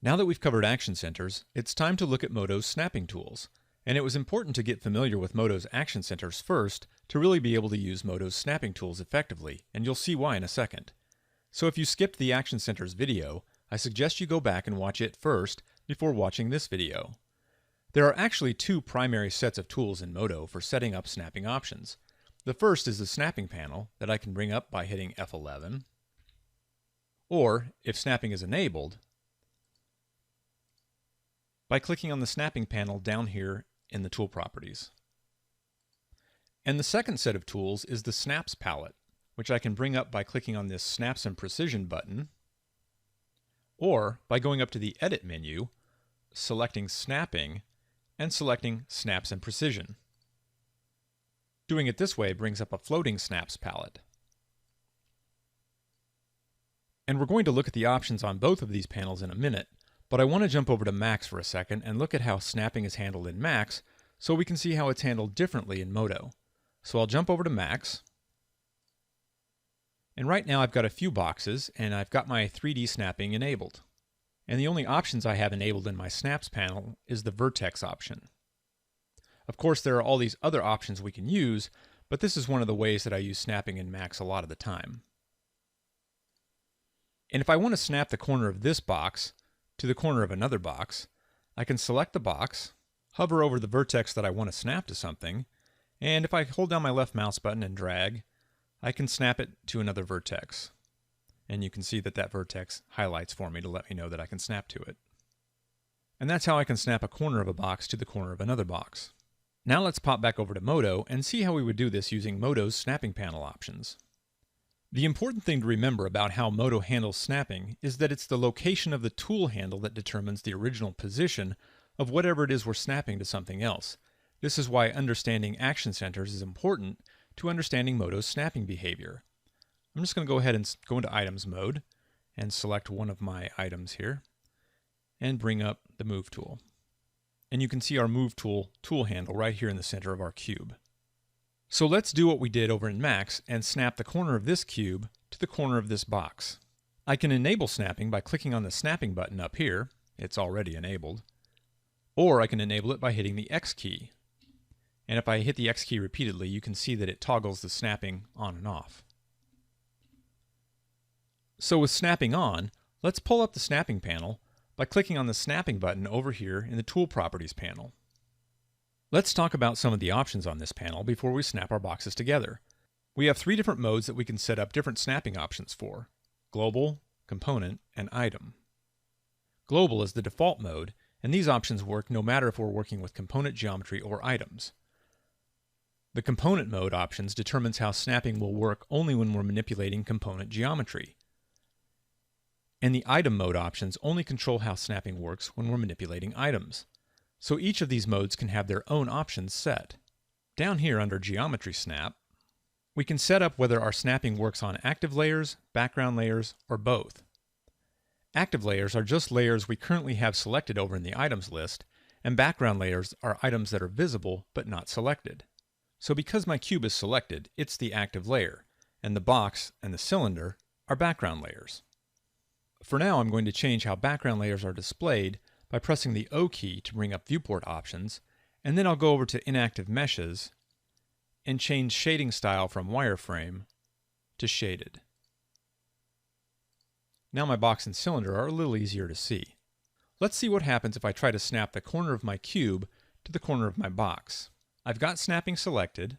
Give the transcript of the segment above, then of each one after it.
Now that we've covered action centers, it's time to look at Modo's snapping tools. And it was important to get familiar with Modo's action centers first to really be able to use Modo's snapping tools effectively, and you'll see why in a second. So if you skipped the action centers video, I suggest you go back and watch it first before watching this video. There are actually two primary sets of tools in Modo for setting up snapping options. The first is the snapping panel that I can bring up by hitting F11, or if snapping is enabled, by clicking on the snapping panel down here in the tool properties. And the second set of tools is the snaps palette, which I can bring up by clicking on this Snaps and Precision button, or by going up to the Edit menu, selecting Snapping, and selecting Snaps and Precision. Doing it this way brings up a floating snaps palette. And we're going to look at the options on both of these panels in a minute, but I want to jump over to Max for a second and look at how snapping is handled in Max so we can see how it's handled differently in Modo. So I'll jump over to Max. And right now I've got a few boxes and I've got my 3D snapping enabled. And the only options I have enabled in my snaps panel is the vertex option. Of course, there are all these other options we can use, but this is one of the ways that I use snapping in Max a lot of the time. And if I want to snap the corner of this box to the corner of another box, I can select the box, hover over the vertex that I want to snap to something, and if I hold down my left mouse button and drag, I can snap it to another vertex. And you can see that that vertex highlights for me to let me know that I can snap to it. And that's how I can snap a corner of a box to the corner of another box. Now let's pop back over to Modo and see how we would do this using Modo's snapping panel options. The important thing to remember about how Modo handles snapping is that it's the location of the tool handle that determines the original position of whatever it is we're snapping to something else. This is why understanding action centers is important to understanding Modo's snapping behavior. I'm just going to go ahead and go into Items mode and select one of my items here and bring up the Move tool. And you can see our Move tool handle right here in the center of our cube. So let's do what we did over in Max and snap the corner of this cube to the corner of this box. I can enable snapping by clicking on the snapping button up here. It's already enabled. Or I can enable it by hitting the X key. And if I hit the X key repeatedly, you can see that it toggles the snapping on and off. So with snapping on, let's pull up the snapping panel by clicking on the snapping button over here in the Tool Properties panel. Let's talk about some of the options on this panel before we snap our boxes together. We have three different modes that we can set up different snapping options for: Global, Component, and Item. Global is the default mode, and these options work no matter if we're working with component geometry or items. The Component mode options determines how snapping will work only when we're manipulating component geometry. And the Item mode options only control how snapping works when we're manipulating items. So each of these modes can have their own options set. Down here under Geometry Snap, we can set up whether our snapping works on active layers, background layers, or both. Active layers are just layers we currently have selected over in the items list, and background layers are items that are visible but not selected. So because my cube is selected, it's the active layer, and the box and the cylinder are background layers. For now, I'm going to change how background layers are displayed by pressing the O key to bring up viewport options, and then I'll go over to Inactive Meshes and change shading style from wireframe to shaded. Now my box and cylinder are a little easier to see. Let's see what happens if I try to snap the corner of my cube to the corner of my box. I've got snapping selected.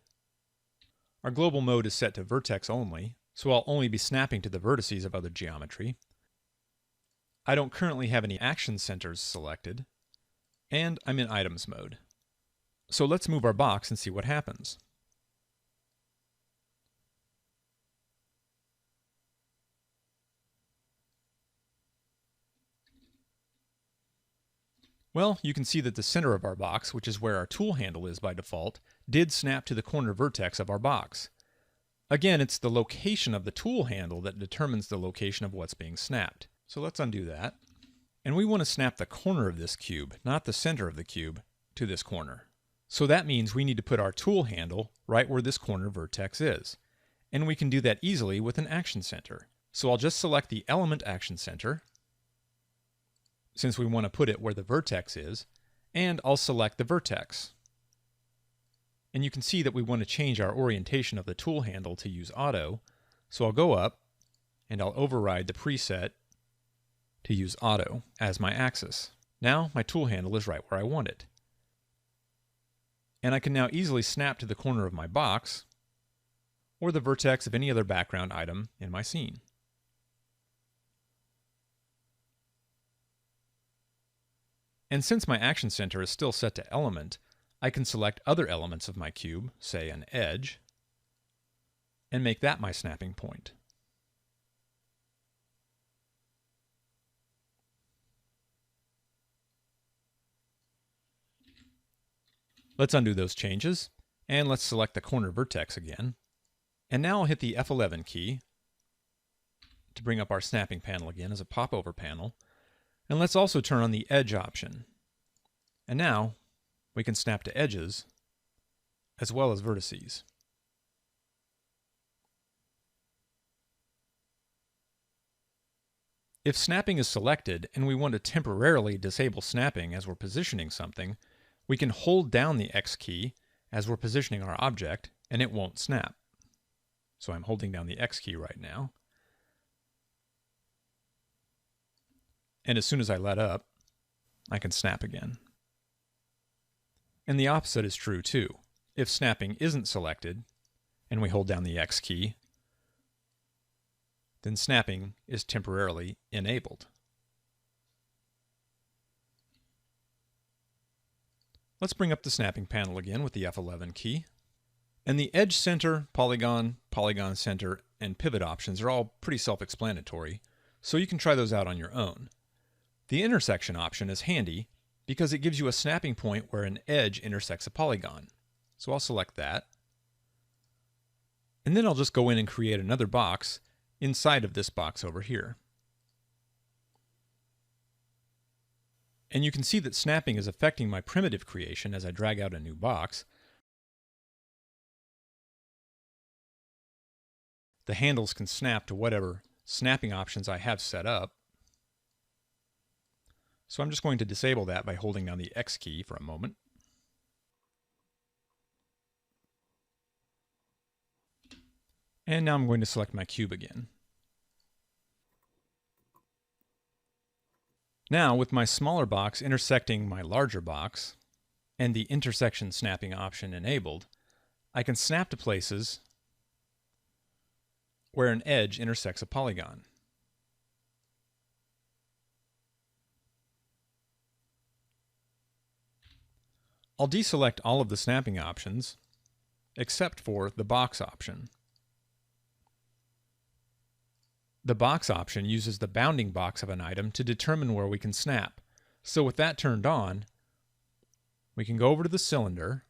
Our global mode is set to vertex only, so I'll only be snapping to the vertices of other geometry. I don't currently have any action centers selected, and I'm in items mode. So let's move our box and see what happens. Well, you can see that the center of our box, which is where our tool handle is by default, did snap to the corner vertex of our box. Again, it's the location of the tool handle that determines the location of what's being snapped. So let's undo that. And we want to snap the corner of this cube, not the center of the cube, to this corner. So that means we need to put our tool handle right where this corner vertex is. And we can do that easily with an action center. So I'll just select the element action center, since we want to put it where the vertex is, and I'll select the vertex. And you can see that we want to change our orientation of the tool handle to use auto, so I'll go up and I'll override the preset to use auto as my axis. Now my tool handle is right where I want it. And I can now easily snap to the corner of my box or the vertex of any other background item in my scene. And since my action center is still set to element, I can select other elements of my cube, say an edge, and make that my snapping point. Let's undo those changes, and let's select the corner vertex again. And now I'll hit the F11 key to bring up our snapping panel again as a popover panel. And let's also turn on the edge option. And now we can snap to edges as well as vertices. If snapping is selected and we want to temporarily disable snapping as we're positioning something, we can hold down the X key as we're positioning our object and it won't snap. So I'm holding down the X key right now. And as soon as I let up, I can snap again. And the opposite is true too. If snapping isn't selected and we hold down the X key, then snapping is temporarily enabled. Let's bring up the snapping panel again with the F11 key. And the edge center, polygon, polygon center, and pivot options are all pretty self-explanatory, so you can try those out on your own. The intersection option is handy because it gives you a snapping point where an edge intersects a polygon. So I'll select that. And then I'll just go in and create another box inside of this box over here. And you can see that snapping is affecting my primitive creation as I drag out a new box. The handles can snap to whatever snapping options I have set up. So I'm just going to disable that by holding down the X key for a moment. And now I'm going to select my cube again. Now, with my smaller box intersecting my larger box, and the intersection snapping option enabled, I can snap to places where an edge intersects a polygon. I'll deselect all of the snapping options, except for the box option. The box option uses the bounding box of an item to determine where we can snap. So with that turned on, we can go over to the cylinder,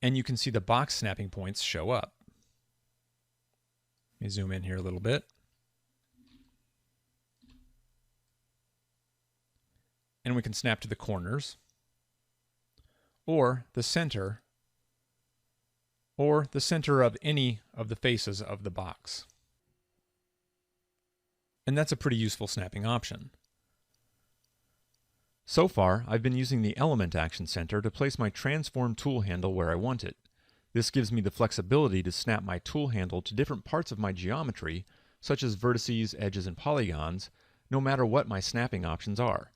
and you can see the box snapping points show up. Let me zoom in here a little bit. And we can snap to the corners, or the center, or the center of any of the faces of the box. And that's a pretty useful snapping option. So far, I've been using the Element Action Center to place my transform tool handle where I want it. This gives me the flexibility to snap my tool handle to different parts of my geometry, such as vertices, edges, and polygons, no matter what my snapping options are.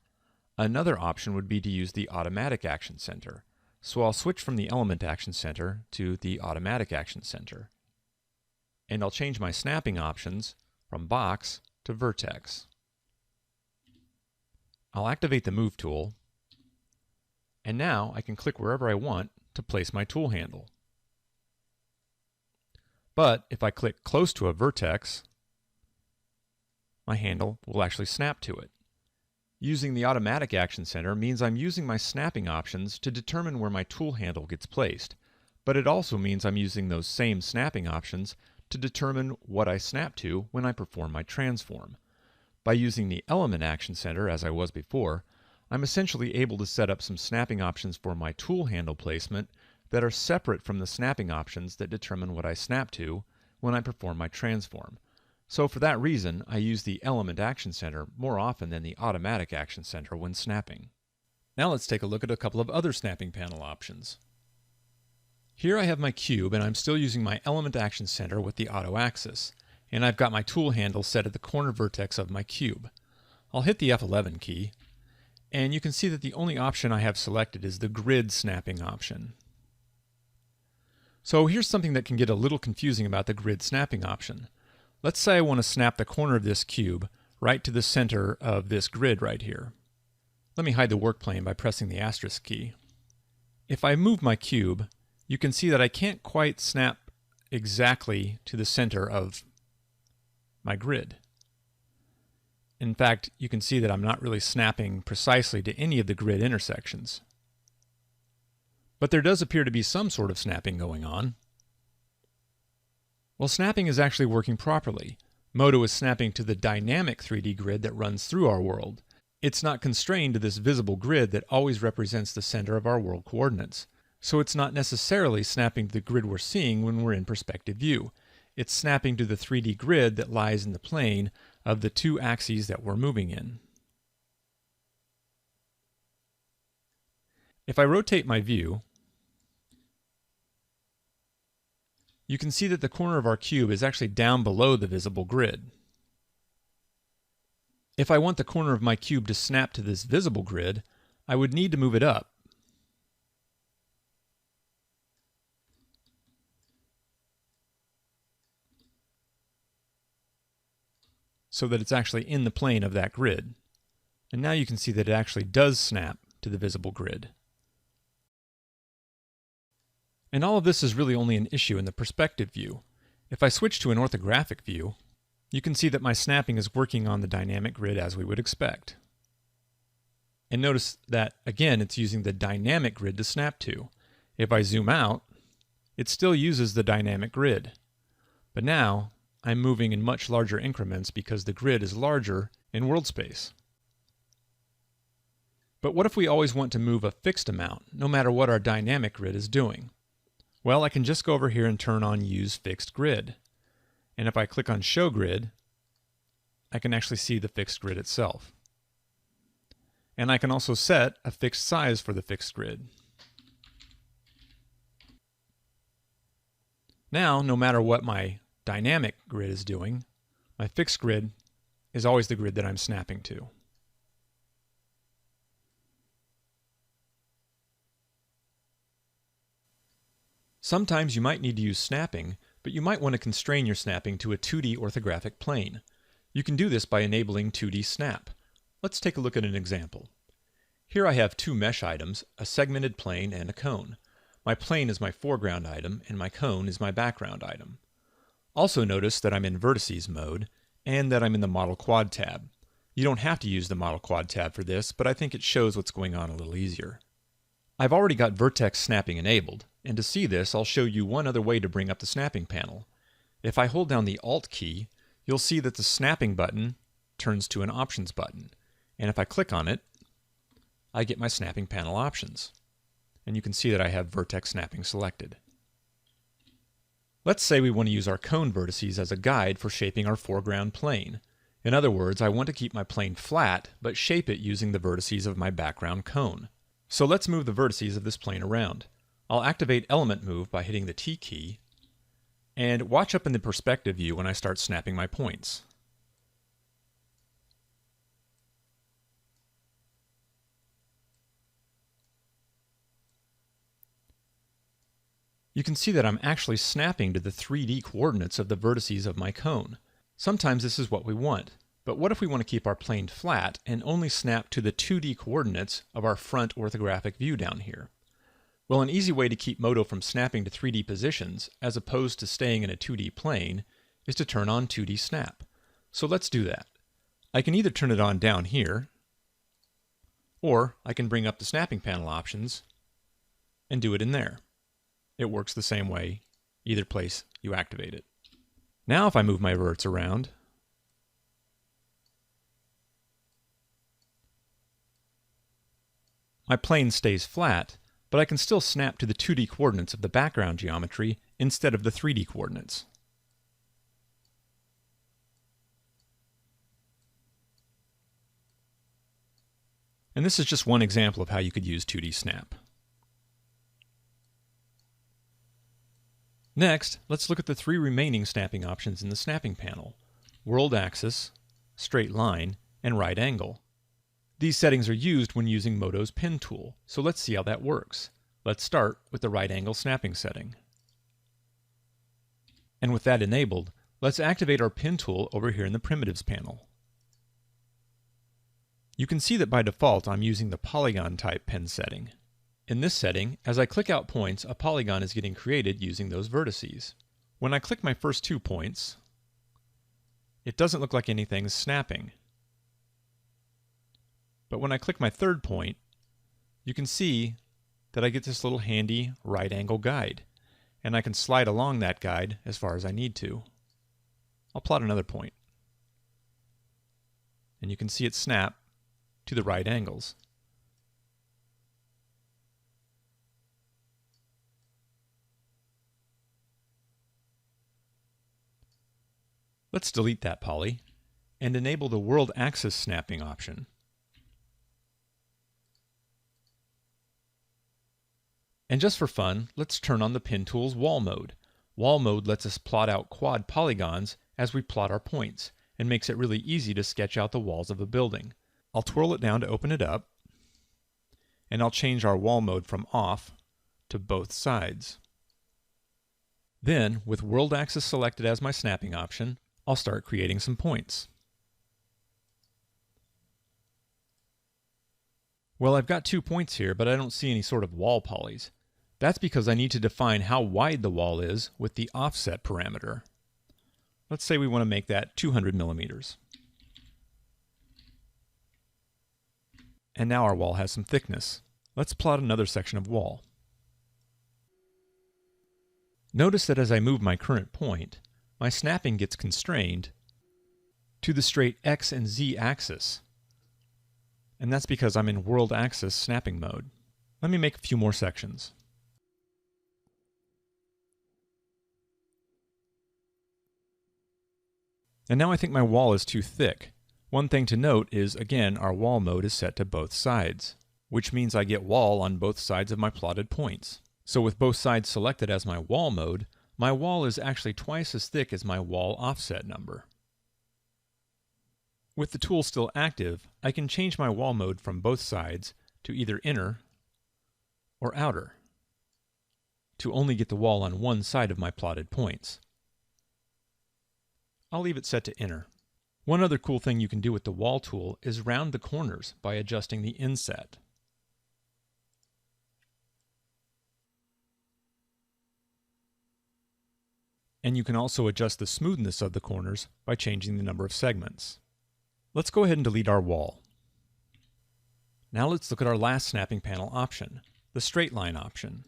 Another option would be to use the Automatic Action Center. So I'll switch from the Element Action Center to the Automatic Action Center. And I'll change my snapping options from box to vertex. I'll activate the Move tool, and now I can click wherever I want to place my tool handle. But if I click close to a vertex, my handle will actually snap to it. Using the Automatic Action Center means I'm using my snapping options to determine where my tool handle gets placed, but it also means I'm using those same snapping options to determine what I snap to when I perform my transform. By using the Element Action Center, as I was before, I'm essentially able to set up some snapping options for my tool handle placement that are separate from the snapping options that determine what I snap to when I perform my transform. So for that reason, I use the Element Action Center more often than the Automatic Action Center when snapping. Now let's take a look at a couple of other snapping panel options. Here I have my cube and I'm still using my Element Action Center with the auto axis, and I've got my tool handle set at the corner vertex of my cube. I'll hit the F11 key, and you can see that the only option I have selected is the grid snapping option. So here's something that can get a little confusing about the grid snapping option. Let's say I want to snap the corner of this cube right to the center of this grid right here. Let me hide the work plane by pressing the asterisk key. If I move my cube, you can see that I can't quite snap exactly to the center of my grid. In fact, you can see that I'm not really snapping precisely to any of the grid intersections. But there does appear to be some sort of snapping going on. Well, snapping is actually working properly. Modo is snapping to the dynamic 3D grid that runs through our world. It's not constrained to this visible grid that always represents the center of our world coordinates. So it's not necessarily snapping to the grid we're seeing when we're in perspective view. It's snapping to the 3D grid that lies in the plane of the two axes that we're moving in. If I rotate my view, you can see that the corner of our cube is actually down below the visible grid. If I want the corner of my cube to snap to this visible grid, I would need to move it up. So that it's actually in the plane of that grid. And now you can see that it actually does snap to the visible grid. And all of this is really only an issue in the perspective view. If I switch to an orthographic view, you can see that my snapping is working on the dynamic grid as we would expect. And notice that, again, it's using the dynamic grid to snap to. If I zoom out, it still uses the dynamic grid. But now, I'm moving in much larger increments because the grid is larger in world space. But what if we always want to move a fixed amount, no matter what our dynamic grid is doing? Well, I can just go over here and turn on Use Fixed Grid. And if I click on Show Grid, I can actually see the fixed grid itself. And I can also set a fixed size for the fixed grid. Now, no matter what my dynamic grid is doing, my fixed grid is always the grid that I'm snapping to. Sometimes you might need to use snapping, but you might want to constrain your snapping to a 2D orthographic plane. You can do this by enabling 2D snap. Let's take a look at an example. Here I have two mesh items, a segmented plane and a cone. My plane is my foreground item and my cone is my background item. Also notice that I'm in vertices mode and that I'm in the Model Quad tab. You don't have to use the Model Quad tab for this, but I think it shows what's going on a little easier. I've already got Vertex Snapping enabled, and to see this I'll show you one other way to bring up the snapping panel. If I hold down the Alt key, you'll see that the snapping button turns to an options button, and if I click on it, I get my snapping panel options. And you can see that I have Vertex Snapping selected. Let's say we want to use our cone vertices as a guide for shaping our foreground plane. In other words, I want to keep my plane flat, but shape it using the vertices of my background cone. So let's move the vertices of this plane around. I'll activate Element Move by hitting the T key, and watch up in the perspective view when I start snapping my points. You can see that I'm actually snapping to the 3D coordinates of the vertices of my cone. Sometimes this is what we want, but what if we want to keep our plane flat and only snap to the 2D coordinates of our front orthographic view down here? Well, an easy way to keep Modo from snapping to 3D positions, as opposed to staying in a 2D plane, is to turn on 2D snap. So let's do that. I can either turn it on down here, or I can bring up the snapping panel options and do it in there. It works the same way, either place you activate it. Now if I move my verts around, my plane stays flat, but I can still snap to the 2D coordinates of the background geometry instead of the 3D coordinates. And this is just one example of how you could use 2D Snap. Next, let's look at the three remaining snapping options in the snapping panel: world axis, straight line, and right angle. These settings are used when using Modo's pen tool, so let's see how that works. Let's start with the right angle snapping setting. And with that enabled, let's activate our pen tool over here in the primitives panel. You can see that by default I'm using the polygon type pen setting. In this setting, as I click out points, a polygon is getting created using those vertices. When I click my first 2 points, it doesn't look like anything's snapping. But when I click my 3rd point, you can see that I get this little handy right angle guide, and I can slide along that guide as far as I need to. I'll plot another point, and you can see it snap to the right angles. Let's delete that poly and enable the world axis snapping option. And just for fun, let's turn on the pen tool's wall mode. Wall mode lets us plot out quad polygons as we plot our points, and makes it really easy to sketch out the walls of a building. I'll twirl it down to open it up, and I'll change our wall mode from off to both sides. Then, with world axis selected as my snapping option, I'll start creating some points. Well, I've got 2 points here, but I don't see any sort of wall polys. That's because I need to define how wide the wall is with the offset parameter. Let's say we want to make that 200 millimeters. And now our wall has some thickness. Let's plot another section of wall. Notice that as I move my current point, my snapping gets constrained to the straight X and Z axis. And that's because I'm in world axis snapping mode. Let me make a few more sections. And now I think my wall is too thick. One thing to note is, again, our wall mode is set to both sides, which means I get wall on both sides of my plotted points. So with both sides selected as my wall is actually twice as thick as my wall offset number. With the tool still active, I can change my wall mode from both sides to either inner or outer, to only get the wall on one side of my plotted points. I'll leave it set to inner. One other cool thing you can do with the wall tool is round the corners by adjusting the inset. And you can also adjust the smoothness of the corners by changing the number of segments. Let's go ahead and delete our wall. Now let's look at our last snapping panel option, the straight line option.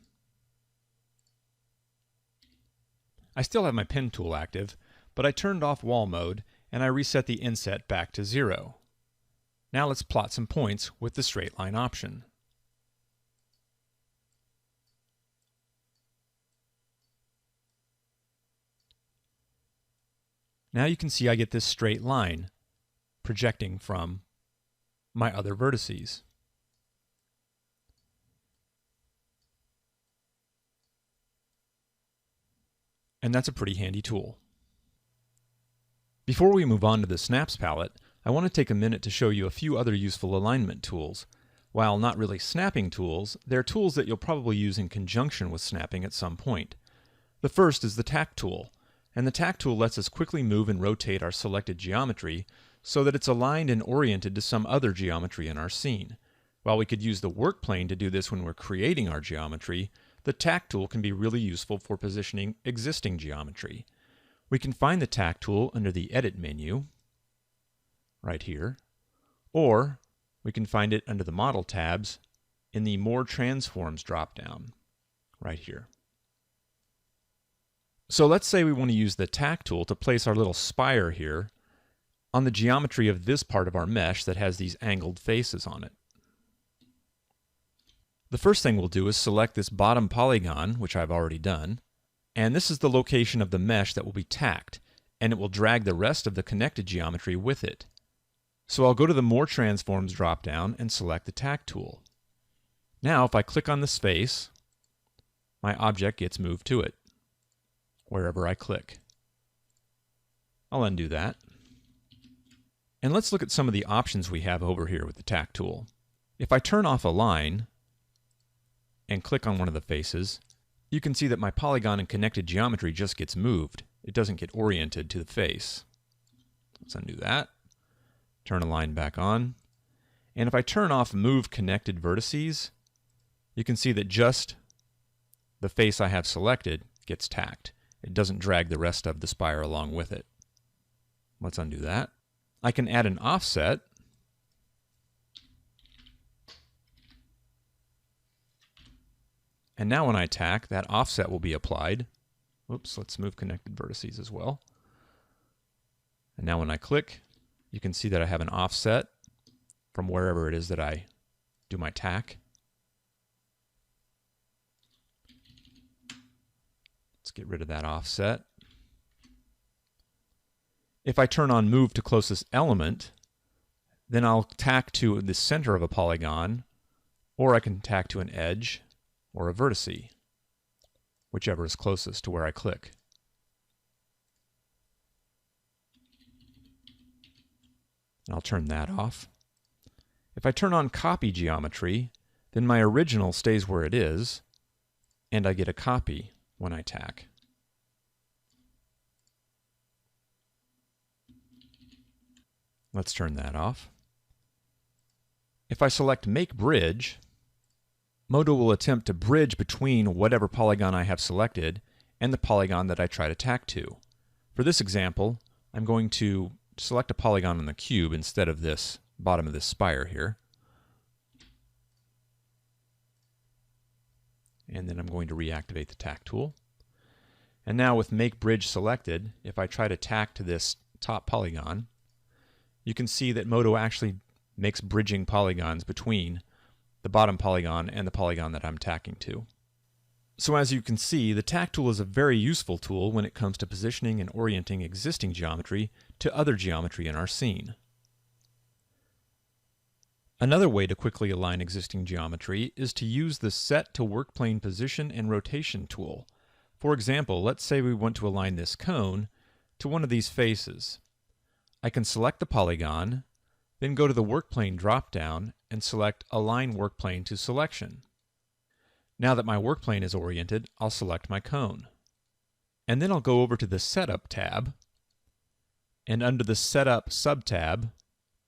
I still have my pen tool active, but I turned off wall mode and I reset the inset back to 0. Now let's plot some points with the straight line option. Now you can see I get this straight line projecting from my other vertices. And that's a pretty handy tool. Before we move on to the Snaps palette, I want to take a minute to show you a few other useful alignment tools. While not really snapping tools, they're tools that you'll probably use in conjunction with snapping at some point. The first is the Tack Tool, and the Tack Tool lets us quickly move and rotate our selected geometry so that it's aligned and oriented to some other geometry in our scene. While we could use the work plane to do this when we're creating our geometry, the Tack Tool can be really useful for positioning existing geometry. We can find the Tack Tool under the Edit menu, right here, or we can find it under the Model tabs in the More Transforms dropdown, right here. So let's say we want to use the Tack Tool to place our little spire here on the geometry of this part of our mesh that has these angled faces on it. The first thing we'll do is select this bottom polygon, which I've already done, and this is the location of the mesh that will be tacked, and it will drag the rest of the connected geometry with it. So I'll go to the More Transforms drop-down and select the Tack Tool. Now if I click on this face, my object gets moved to it, wherever I click. I'll undo that. And let's look at some of the options we have over here with the Tack Tool. If I turn off Align and click on one of the faces, you can see that my polygon and connected geometry just gets moved. It doesn't get oriented to the face. Let's undo that. Turn Align back on. And if I turn off Move Connected Vertices, you can see that just the face I have selected gets tacked. It doesn't drag the rest of the spire along with it. Let's undo that. I can add an offset. And now when I tack, that offset will be applied. Oops, let's move connected vertices as well. And now when I click, you can see that I have an offset from wherever it is that I do my tack. Let's get rid of that offset. If I turn on Move to Closest Element, then I'll tack to the center of a polygon, or I can tack to an edge or a vertice, whichever is closest to where I click. And I'll turn that off. If I turn on Copy Geometry, then my original stays where it is, and I get a copy when I tack. Let's turn that off. If I select Make Bridge, Modo will attempt to bridge between whatever polygon I have selected and the polygon that I try to tack to. For this example, I'm going to select a polygon on the cube instead of this bottom of this spire here. And then I'm going to reactivate the Tack Tool. And now with Make Bridge selected, if I try to tack to this top polygon, you can see that Modo actually makes bridging polygons between the bottom polygon and the polygon that I'm tacking to. So as you can see, the Tack Tool is a very useful tool when it comes to positioning and orienting existing geometry to other geometry in our scene. Another way to quickly align existing geometry is to use the Set to Workplane Position and Rotation tool. For example, let's say we want to align this cone to one of these faces. I can select the polygon, then go to the Workplane drop-down and select Align Workplane to Selection. Now that my workplane is oriented, I'll select my cone. And then I'll go over to the Setup tab, and under the Setup subtab,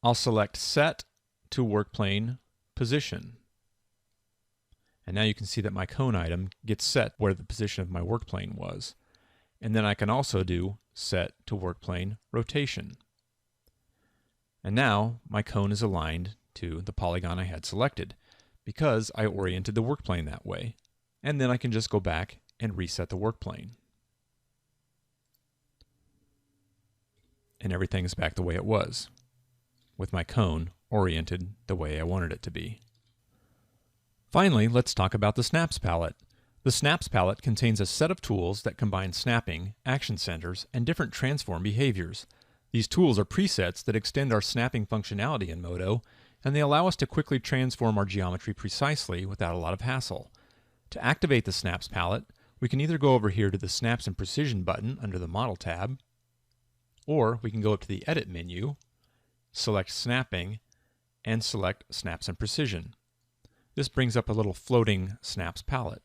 I'll select Set to Workplane Position. And now you can see that my cone item gets set where the position of my workplane was. And then I can also do Set to Workplane Rotation. And now my cone is aligned to the polygon I had selected because I oriented the workplane that way. And then I can just go back and reset the workplane. And everything is back the way it was, with my cone oriented the way I wanted it to be. Finally, let's talk about the Snaps palette. The Snaps palette contains a set of tools that combine snapping, action centers, and different transform behaviors. These tools are presets that extend our snapping functionality in Modo, and they allow us to quickly transform our geometry precisely without a lot of hassle. To activate the Snaps palette, we can either go over here to the Snaps and Precision button under the Model tab, or we can go up to the Edit menu, select Snapping, and select Snaps and Precision. This brings up a little floating Snaps palette.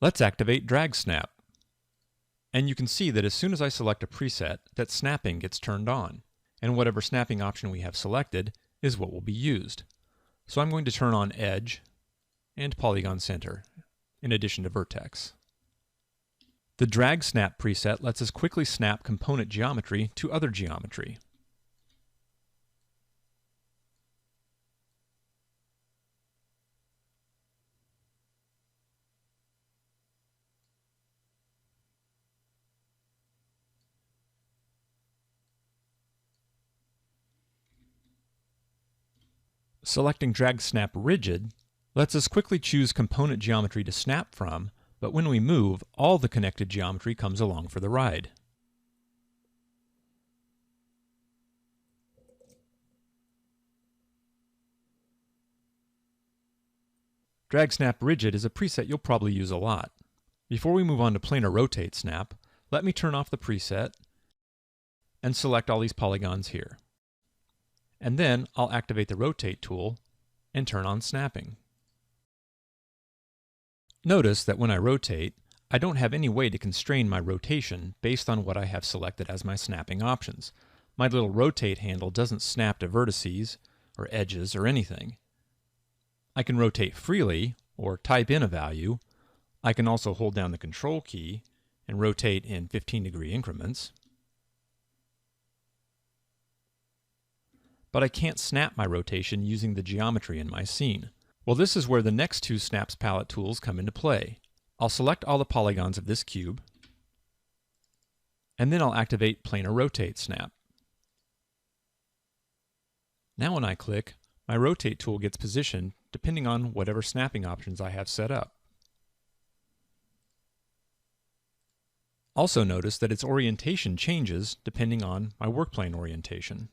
Let's activate Drag Snap. And you can see that as soon as I select a preset, that snapping gets turned on, and whatever snapping option we have selected is what will be used. So I'm going to turn on Edge and Polygon Center, in addition to Vertex. The Drag Snap preset lets us quickly snap component geometry to other geometry. Selecting Drag Snap Rigid lets us quickly choose component geometry to snap from, but when we move, all the connected geometry comes along for the ride. Drag Snap Rigid is a preset you'll probably use a lot. Before we move on to Planar Rotate Snap, let me turn off the preset and select all these polygons here. And then I'll activate the Rotate tool and turn on snapping. Notice that when I rotate, I don't have any way to constrain my rotation based on what I have selected as my snapping options. My little rotate handle doesn't snap to vertices or edges or anything. I can rotate freely or type in a value. I can also hold down the Control key and rotate in 15-degree increments. But I can't snap my rotation using the geometry in my scene. Well, this is where the next two Snaps palette tools come into play. I'll select all the polygons of this cube, and then I'll activate Planar Rotate Snap. Now when I click, my Rotate tool gets positioned depending on whatever snapping options I have set up. Also notice that its orientation changes depending on my workplane orientation.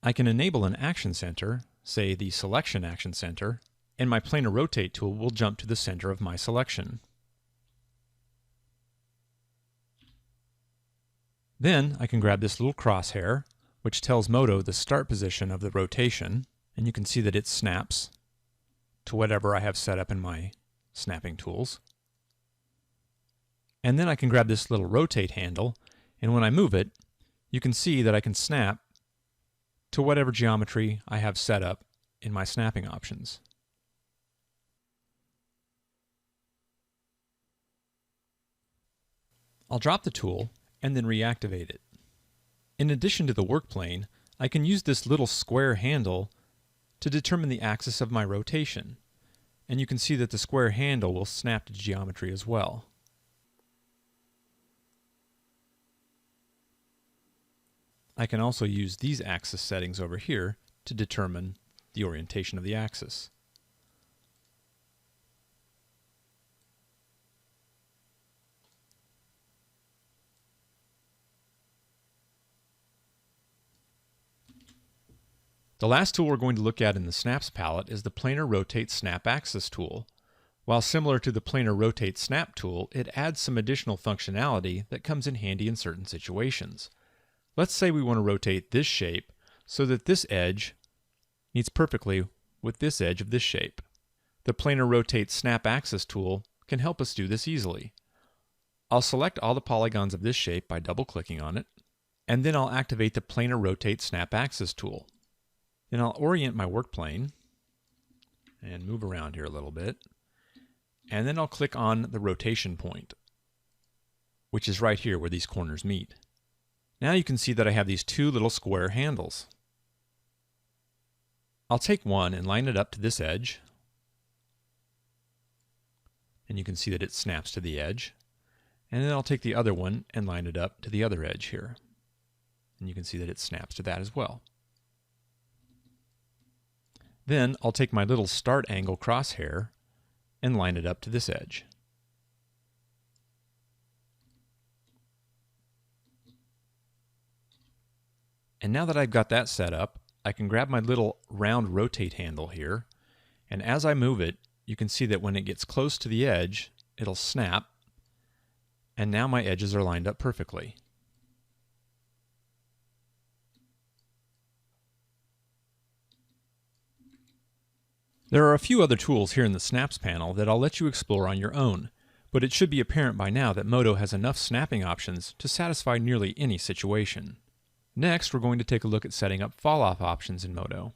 I can enable an action center, say the Selection Action Center, and my Planar Rotate tool will jump to the center of my selection. Then I can grab this little crosshair, which tells Modo the start position of the rotation, and you can see that it snaps to whatever I have set up in my snapping tools. And then I can grab this little rotate handle, and when I move it, you can see that I can snap to whatever geometry I have set up in my snapping options. I'll drop the tool and then reactivate it. In addition to the workplane, I can use this little square handle to determine the axis of my rotation, and you can see that the square handle will snap to geometry as well. I can also use these axis settings over here to determine the orientation of the axis. The last tool we're going to look at in the Snaps palette is the Planar Rotate Snap Axis tool. While similar to the Planar Rotate Snap tool, it adds some additional functionality that comes in handy in certain situations. Let's say we want to rotate this shape so that this edge meets perfectly with this edge of this shape. The Planar Rotate Snap Axis tool can help us do this easily. I'll select all the polygons of this shape by double-clicking on it, and then I'll activate the Planar Rotate Snap Axis tool. Then I'll orient my work plane and move around here a little bit, and then I'll click on the rotation point, which is right here where these corners meet. Now you can see that I have these two little square handles. I'll take one and line it up to this edge, and you can see that it snaps to the edge. And then I'll take the other one and line it up to the other edge here, and you can see that it snaps to that as well. Then I'll take my little start angle crosshair and line it up to this edge. And now that I've got that set up, I can grab my little round rotate handle here, and as I move it, you can see that when it gets close to the edge, it'll snap, and now my edges are lined up perfectly. There are a few other tools here in the Snaps panel that I'll let you explore on your own, but it should be apparent by now that Modo has enough snapping options to satisfy nearly any situation. Next, we're going to take a look at setting up fall-off options in Modo.